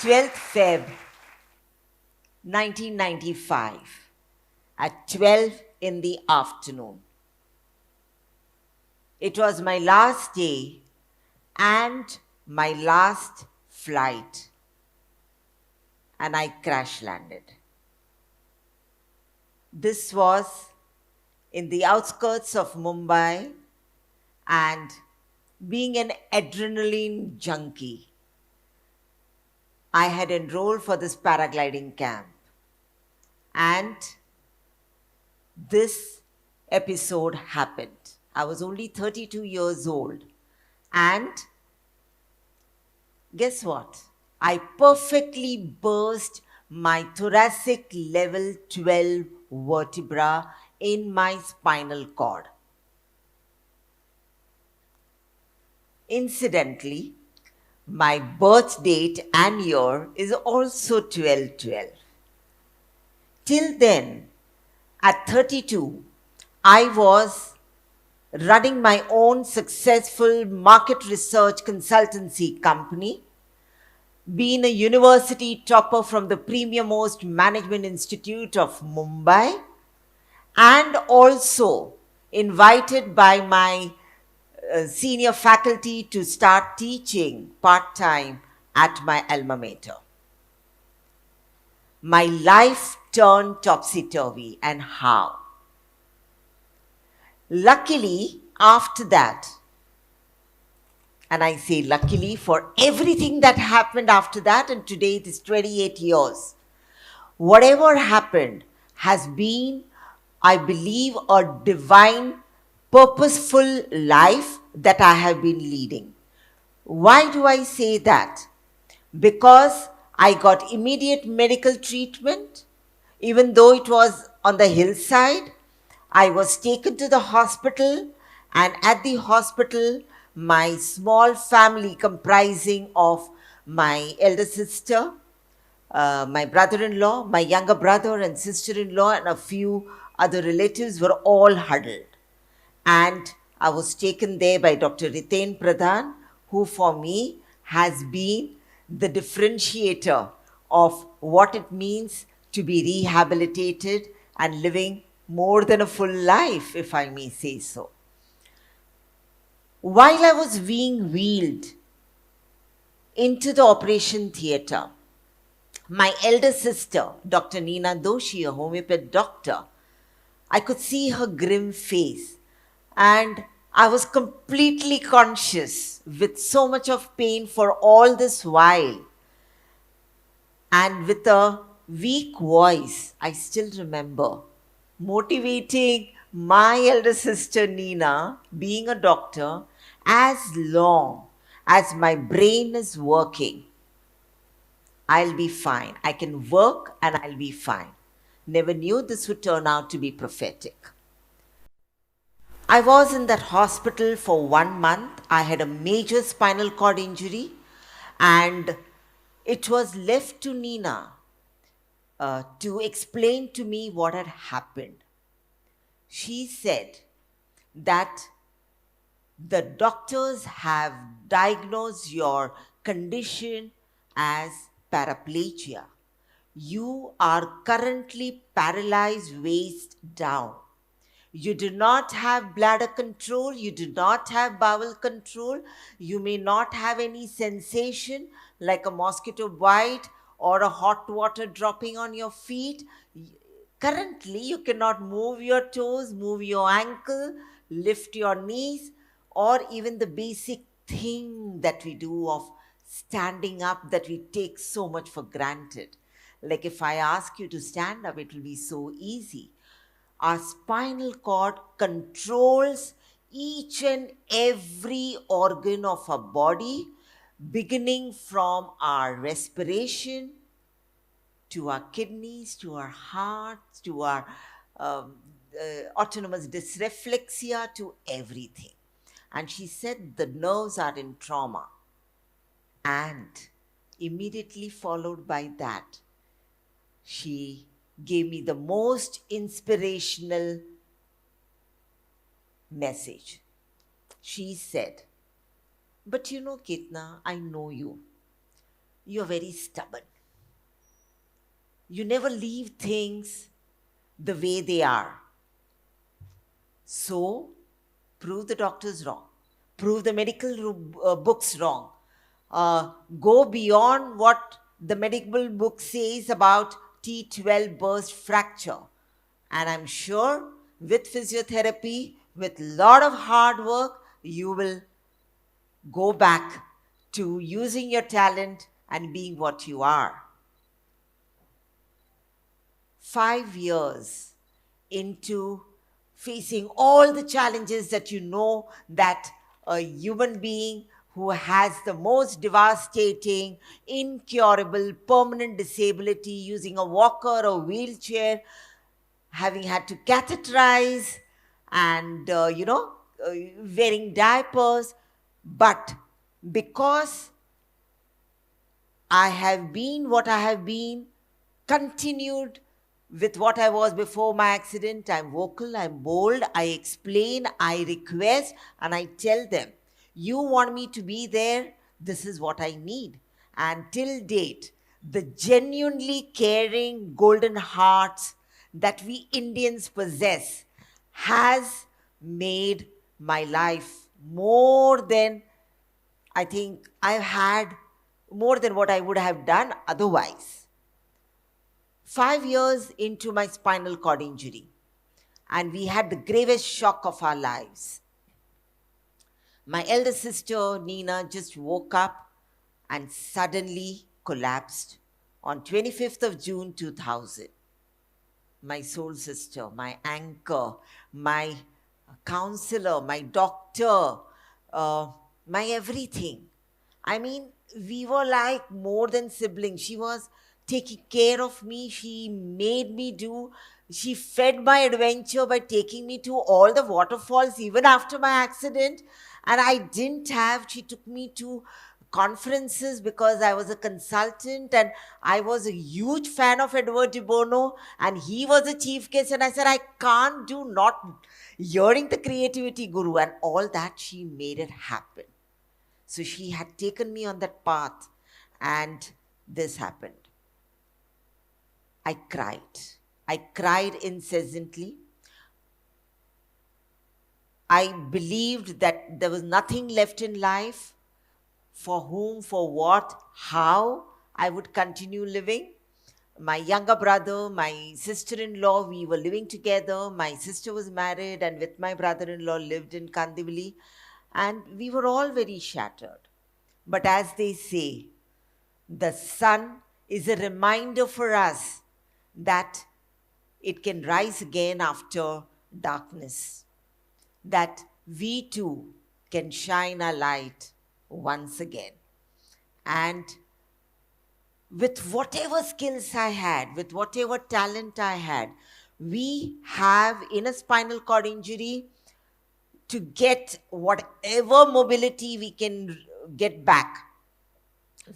12th Feb 1995 at 12 in the afternoon. It was my last day and my last flight, and I crash landed. This was in the outskirts of Mumbai, and being an adrenaline junkie, I had enrolled for this paragliding camp. And this episode happened. I was only 32 years old. And guess what? I perfectly burst my thoracic level 12 vertebra in my spinal cord. Incidentally, my birth date and year is also 12/12. Till then, at 32, I was running my own successful market research consultancy company, being a university topper from the premiermost management institute of Mumbai, and also invited by my senior faculty to start teaching part-time at my alma mater. My life turned topsy-turvy, and how? Luckily, after that, and I say luckily for everything that happened after that, and today it is 28 years, whatever happened has been, I believe, a divine, purposeful life that I have been leading. Why do I say that? Because I got immediate medical treatment, even though it was on the hillside. I was taken to the hospital, and at the hospital, my small family comprising of my elder sister, my brother-in-law, my younger brother and sister-in-law, and a few other relatives were all huddled. And I was taken there by Dr. Riten Pradhan, who for me has been the differentiator of what it means to be rehabilitated and living more than a full life, if I may say so. While I was being wheeled into the operation theatre, my elder sister, Dr. Neena Doshi, a homeopath doctor, I could see her grim face, and I was completely conscious with so much of pain for all this while. And with a weak voice, I still remember motivating my elder sister Neena, being a doctor, as long as my brain is working, I'll be fine. I can work and I'll be fine. Never knew this would turn out to be prophetic. I was in that hospital for 1 month. I had a major spinal cord injury, and it was left to Neena to explain to me what had happened. She said that the doctors have diagnosed your condition as paraplegia. You are currently paralyzed waist down. You do not have bladder control. You do not have bowel control. You may not have any sensation like a mosquito bite or a hot water dropping on your feet. Currently, you cannot move your toes, move your ankle, lift your knees, or even the basic thing that we do of standing up that we take so much for granted. Like if I ask you to stand up, it will be so easy. Our spinal cord controls each and every organ of our body, beginning from our respiration to our kidneys, to our hearts, to our autonomous dysreflexia, to everything. And she said the nerves are in trauma. And immediately followed by that, she gave me the most inspirational message. She said, "But you know, Ketna, I know you. you're very stubborn. You never leave things the way they are. So, prove the doctors wrong, prove the books wrong, go beyond what the medical book says about T12 burst fracture. And I'm sure with physiotherapy, with a lot of hard work, you will go back to using your talent and being what you are. 5 years into facing all the challenges that you know that a human being who has the most devastating, incurable, permanent disability using a walker or wheelchair, having had to catheterize and, wearing diapers. But because I have been what I have been, continued with what I was before my accident. I'm vocal, I'm bold, I explain, I request, and I tell them, you want me to be there, this is what I need. And till date, the genuinely caring golden hearts that we Indians possess has made my life more than I think I've had, more than what I would have done otherwise. 5 years into my spinal cord injury, and we had the gravest shock of our lives. My elder sister, Nina, just woke up and suddenly collapsed on 25th of June 2000. My soul sister, my anchor, my counselor, my doctor, uh, my everything. I mean, we were like more than siblings. She was taking care of me. She made me do, she fed my adventure by taking me to all the waterfalls even after my accident. And I didn't have, she took me to conferences because I was a consultant and I was a huge fan of Edward de Bono and he was a chief guest. And I said, I can't do not hearing the creativity guru, and all that she made it happen. So she had taken me on that path, and this happened. I cried. I cried incessantly. I believed that there was nothing left in life. For whom, for what, how I would continue living. My younger brother, my sister-in-law, we were living together. My sister was married and with my brother-in-law lived in Kandivali. And we were all very shattered. But as they say, the sun is a reminder for us that it can rise again after darkness, that we too can shine a light once again. And with whatever skills I had, with whatever talent I had, we have in a spinal cord injury to get whatever mobility we can get back.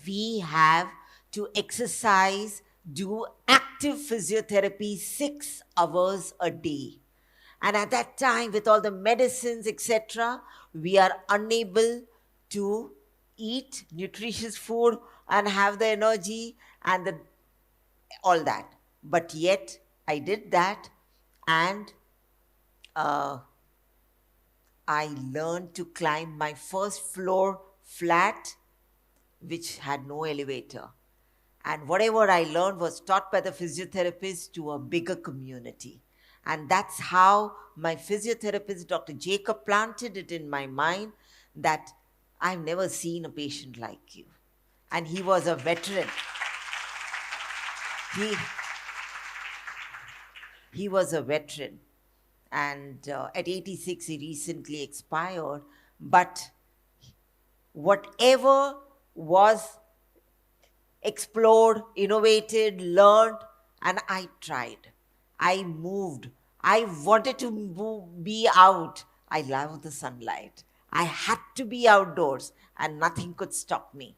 We have to exercise, do active physiotherapy 6 hours a day. And at that time, with all the medicines, etc., we are unable to eat nutritious food and have the energy and all that. But yet, I did that, and uh, I learned to climb my first floor flat, which had no elevator. And whatever I learned was taught by the physiotherapist to a bigger community. And that's how my physiotherapist, Dr. Jacob, planted it in my mind that I've never seen a patient like you. And he was a veteran. He, he was a veteran. And at 86, he recently expired. But whatever was explored, innovated, learned, and I tried. I moved. I wanted to be out. I love the sunlight. I had to be outdoors, and nothing could stop me.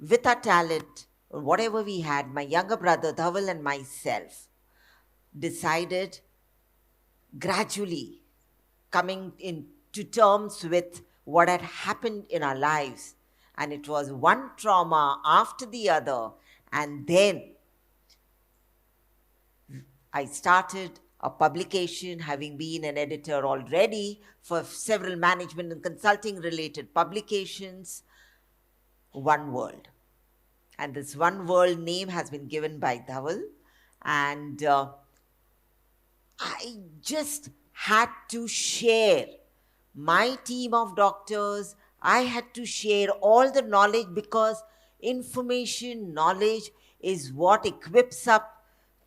With our talent, whatever we had, my younger brother Dhaval and myself decided, gradually coming into terms with what had happened in our lives And it was one trauma after the other. And then I started a publication, having been an editor already for several management and consulting related publications, One World. And this One World name has been given by Dhaval. And I just had to share my team of doctors. I had to share all the knowledge because information, knowledge is what equips up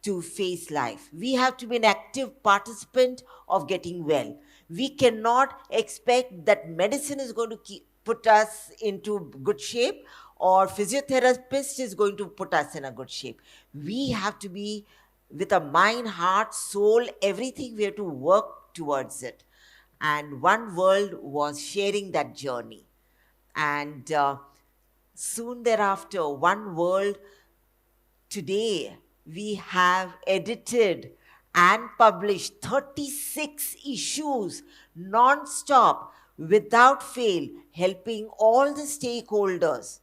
to face life. We have to be an active participant of getting well. We cannot expect that medicine is going to put us into good shape or physiotherapist is going to put us in a good shape. We have to be with a mind, heart, soul, everything. We have to work towards it. And One World was sharing that journey. And soon thereafter, One World, today, we have edited and published 36 issues non-stop, without fail, helping all the stakeholders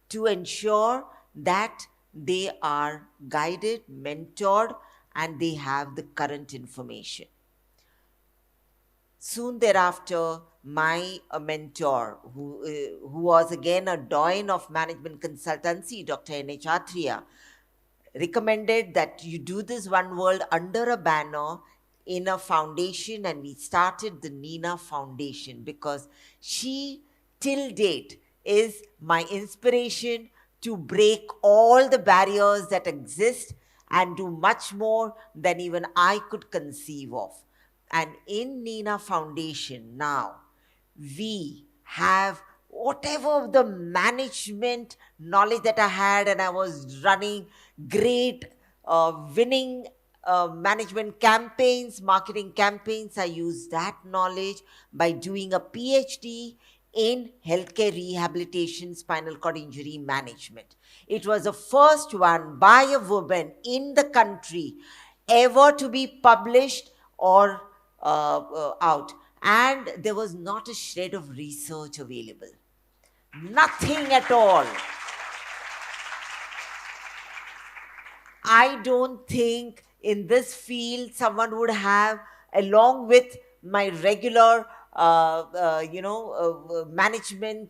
to ensure that they are guided, mentored, and they have the current information. Soon thereafter, my mentor, who was again a doyen of management consultancy, Dr. N.H. Atria, recommended that you do this One World under a banner in a foundation, and we started the Nina Foundation because she, till date, is my inspiration to break all the barriers that exist and do much more than even I could conceive of. And in Nina Foundation now, we have whatever the management knowledge that I had, and I was running great winning management campaigns, marketing campaigns. I used that knowledge by doing a PhD in healthcare rehabilitation, spinal cord injury management. It was the first one by a woman in the country ever to be published or out. And there was not a shred of research available. Nothing at all. I don't think in this field someone would have, along with my regular, management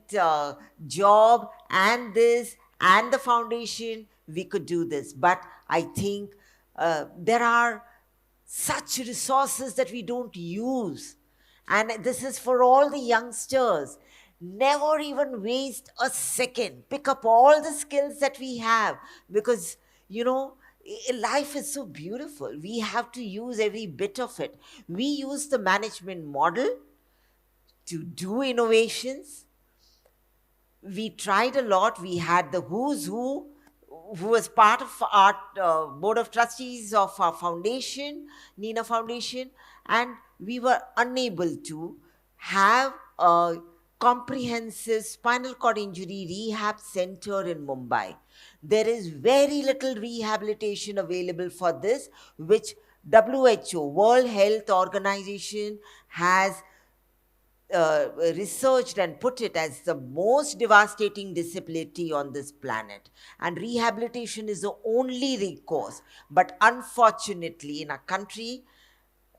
job and this and the foundation, we could do this. But I think there are such resources that we don't use. And this is for all the youngsters. Never even waste a second. Pick up all the skills that we have because, life is so beautiful. We have to use every bit of it. We use the management model to do innovations. We tried a lot. We had the who's who was part of our board of trustees of our foundation, Nina Foundation, and we were unable to have a comprehensive spinal cord injury rehab center in Mumbai. There is very little rehabilitation available for this, which WHO, World Health Organization, has researched and put it as the most devastating disability on this planet. And rehabilitation is the only recourse. But unfortunately, in our country,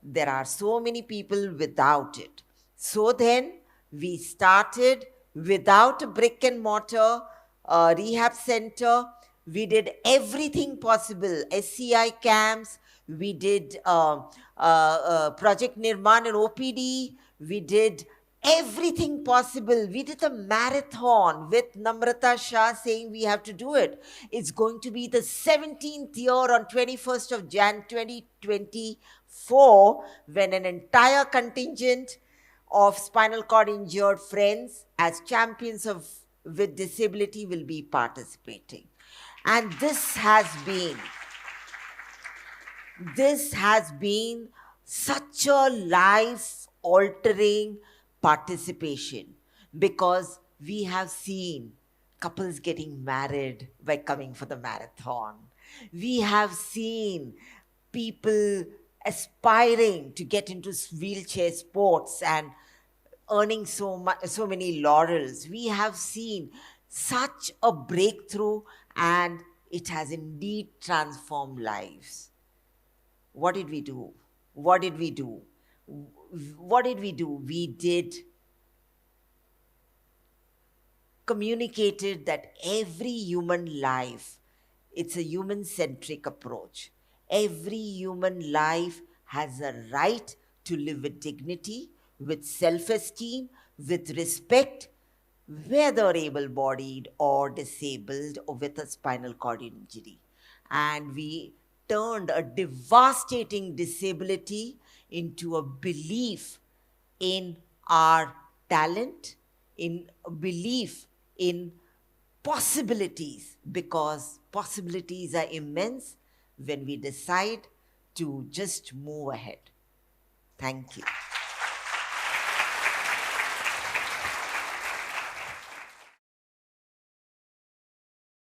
there are so many people without it. So then we started without a brick and mortar rehab center. We did everything possible, SCI camps. We did Project Nirman and OPD. We did everything possible. We did a marathon with Namrata Shah saying we have to do it. It's going to be the 17th year on 21st of Jan 2024 when an entire contingent of spinal cord injured friends as champions of with disability will be participating. And this has been such a life-altering participation because we have seen couples getting married by coming for the marathon. We have seen people aspiring to get into wheelchair sports and earning so many laurels. We have seen Such a breakthrough, and it has indeed transformed lives. What did we do? What did we do? What did we do? We did communicated that every human life, it's a human centric approach. Every human life has a right to live with dignity, with self esteem, with respect, whether able bodied or disabled or with a spinal cord injury. And we turned a devastating disability into a belief in our talent, in belief in possibilities, because possibilities are immense when we decide to just move ahead. Thank you.